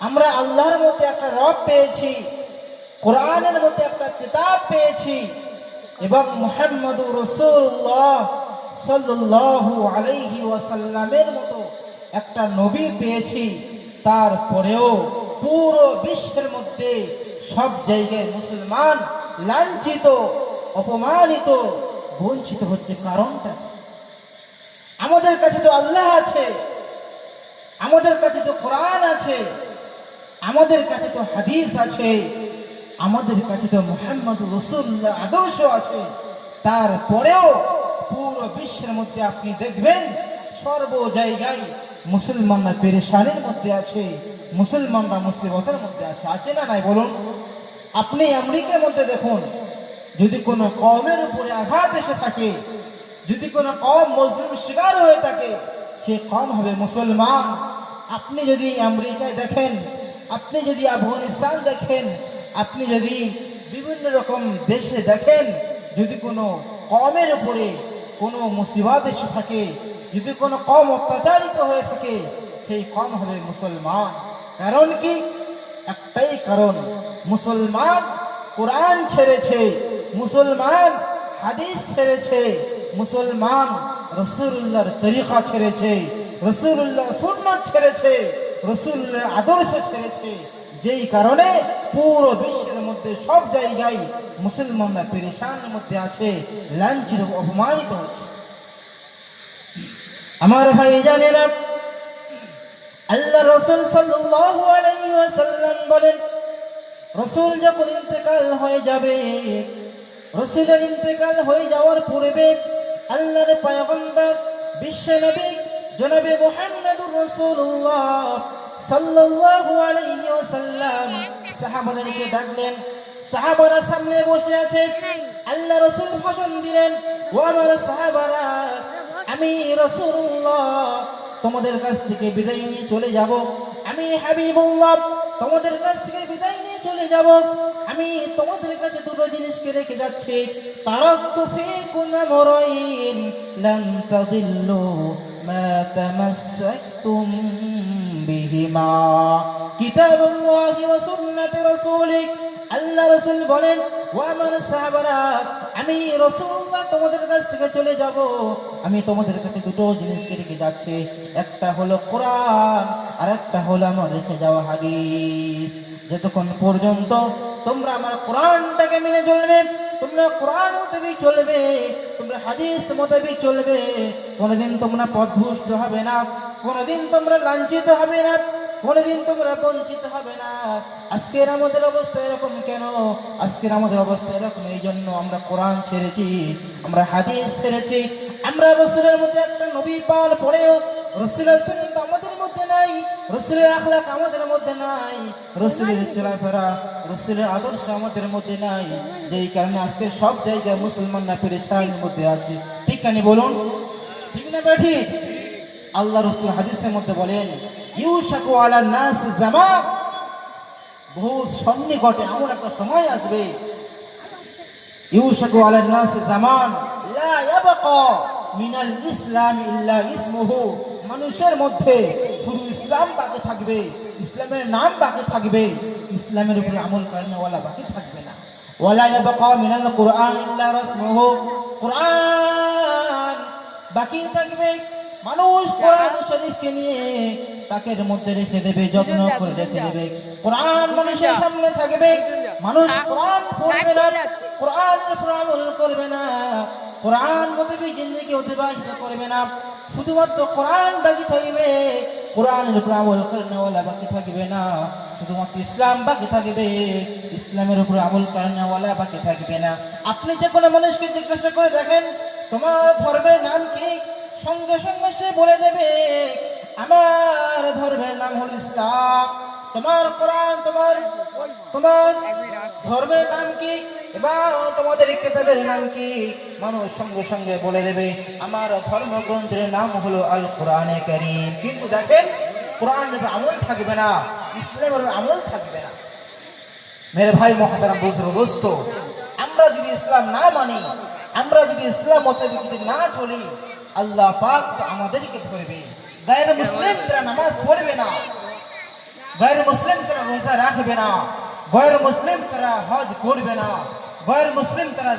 আমরা আল্লাহর মধ্যে একটা রব পেয়েছি, কোরআনের মধ্যে একটা কিতাব পেয়েছি এবং মুহাম্মদুর রাসূলুল্লাহ সাল্লাল্লাহু আলাইহি ওয়াসাল্লামের মতো একটা নবী পেয়েছি। তারপরেও পুরো বিশ্বের মধ্যে সব জায়গায় মুসলমান লাঞ্ছিত, অপমানিত, বঞ্চিত হচ্ছে। কারণটা আমাদের কাছে তো আল্লাহ আছে, আমাদের কাছে তো কোরআন আছে, আমাদের কাছে তো হাদিস আছে, আমাদের কাছে তো মুহাম্মদুর রাসূলুল্লাহ আদর্শ আছে। তারপরেও পুরো বিশ্বের মধ্যে আপনি দেখবেন সর্ব জায়গায় মুসলমানরা পেরেশানির মধ্যে আছে, মুসলমানরা মুসিবতের মধ্যে আছে। আছে না নাই বলুন? আপনি আমেরিকার মধ্যে দেখুন, যদি কোনো কওমের উপরে আঘাত এসে থাকে, যদি কোনো কওম মজলুম শিকার হয়ে থাকে, সে কওম হবে মুসলমান। আপনি যদি আমেরিকায় দেখেন, আপনি যদি আফগানিস্তান দেখেন, আপনি যদি বিভিন্ন রকম দেশে দেখেন, যদি কোনো কওমের উপরে কোনো মুসিবত এসে থাকে, যদি কোনো কওম অত্যাচারিত হয়ে থাকে, সেই কওম হবে মুসলমান। কারণ কি? একটাই কারণ, মুসলমান কোরআন ছেড়েছে, মুসলমান হাদিস ছেড়েছে, মুসলমান রাসূলুল্লাহর তরিকা ছেড়েছে, রাসূলুল্লাহর সুন্নাত ছেড়েছে, রাসূলুল্লাহর আদর্শ ছেড়েছে। যেই কারণে পুরো বিশ্বের মধ্যে সব জায়গায় মুসলমানরা পেরেশানির মধ্যে আছে, লাঞ্ছিত, অপমানিত হচ্ছে। আমার ভাই জানেরা, আল্লাহ রাসূল সাল্লাল্লাহু আলাইহি ওয়াসাল্লাম বলেন, রাসূল যখন ইন্তেকাল হয়ে যাবে, রাসূলের ইন্তেকাল হয়ে যাওয়ার পূর্বে আল্লাহর পয়গম্বর বিশ্ব নবী জনাবে মুহাম্মদুর রাসূলুল্লাহ সাল্লাল্লাহু আলাইহি ওয়াসাল্লাম সাহাবাদেরকে ডাকলেন। সাহাবারা সামনে বসে আছে, আল্লাহ রাসূল ভাষণ দিলেন, ও আমার সাহাবারা, আমি রাসূলুল্লাহ তোমাদের কাছ থেকে বিদায় নিয়ে চলে যাব। আমি হাবিবুল্লাহ তোমাদের কাছ থেকে বিদায় নিয়ে চলে যাব। আমি তোমাদের কাছে দুটো জিনিসকে রেখে যাচ্ছি। তারাকতু ফীকুম আমরাইন লান তাদিল্লু মা তামাসসাকতুম বিহিমা কিতাবুল্লাহি ওয়া সুন্নাতি রাসূলিক। আল্লাহ রাসূল বলেন, ও আমার সাহাবারা, আমি রাসূলুল্লাহ তোমাদের কাছ থেকে চলে যাব। আমি তোমাদের কাছে দুটো জিনিসকে রেখে যাচ্ছি, একটা হলো কোরআন আর একটা হলো আমার রেখে যাওয়া হাদিস। যতক্ষণ পর্যন্ত তোমরা আমার কোরআনটাকে মেনে চলবে, তোমরা কোরআন মোতাবেক চলবে, তোমরা হাদিস মোতাবেক চলবে, কোনোদিন তোমরা পথভ্রষ্ট হবে না, কোনোদিন তোমরা লাঞ্ছিত হবে না, কোনোদিন তোমরা বঞ্চিত হবে না। আজকের আমাদের অবস্থা এরকম কেন? আজকের আমাদের অবস্থা এরকম এই জন্য, আমরা কোরআন ছেড়েছি, আমরা হাদিস ছেড়েছি, আমরা রাসূলের মধ্যে একটা নবী পাওয়ার পরেও রাসূলের সুন্নাত আমাদের মধ্যে নাই, রাসূলের আখলাক আমাদের মধ্যে নাই, রাসূলের চলাফেরা, রাসূলের আদর্শ আমাদের মধ্যে নাই। যেই কারণে আজকের সব জায়গায় মুসলমানরা পেরেশানির মধ্যে আছে। ঠিক কানি বলুন, ঠিক না ঠিক? আল্লাহ রাসূল হাদিসের মধ্যে বলেন, ইউশাকু আলান নাস জামান, বহুত সন্নিকটে এমন একটা সময় আসবে, ইউশাকু আলান নাস জামান লা ইয়াবকা মিনাল ইসলাম ইল্লা ইসমুহু, মানুষের মধ্যে শুধু ইসলাম বাকি থাকবে, ইসলামের নাম বাকি থাকবে, ইসলামের উপরে আমল করানোওয়ালা বাকি থাকবে না। ওয়ালা ইয়াবকা মিনাল কুরআন ইল্লা রাসমুহু, কুরআন বাকি থাকবে, মানুষ কোরআন শরীফকে নিয়ে তাকের মধ্যে রেখে দেবে, যত্ন করে রেখে দেবে। কোরআন মানুষের সামনে থাকবে, মানুষ কোরআন পড়বে না, কোরআনের উপর আমল করবে না, কোরআন মোতাবেক জিন্দেগি অতিবাহিত করবে না। শুধুমাত্র কোরআন বাকি থাকবে, কোরআনের উপর আমল করানোওয়ালা বাকি থাকবে না। শুধুমাত্র ইসলাম বাকি থাকবে, ইসলামের উপর আমল করানোওয়ালা বাকি থাকবে না। আপনি যে কোনো মানুষকে জিজ্ঞাসা করে দেখেন, তোমার ধর্মের নাম কি? সঙ্গে সঙ্গে সে বলে দেবে, আমার ধর্মের নাম হল ইসলাম। তোমার কোরআন, তোমার ধর্মের নাম কি? এবার তোমাদের কিতাবের নাম কি? মানুষ সঙ্গে সঙ্গে বলে দেবে, আমার ধর্মগ্রন্থের নাম হলো আল কোরআনে কারীম। কিন্তু দেখেন, কোরআনের আমল থাকবে না, ইসলামের আমল থাকবে না। মেরে ভাই মুহতারাম বুজুর্গ, আমরা যদি ইসলাম না মানি, আমরা যদি ইসলাম মোতাবেক যদি না চলি, আল্লাহ পাক আমাদেরকে ধরবে। গায়ের মুসলিমরা নামাজ পড়বে না, গैर মুসলিম তারা রোজা রাখবে না, গैर মুসলিম তারা হজ করবে না, গैर মুসলিম তারা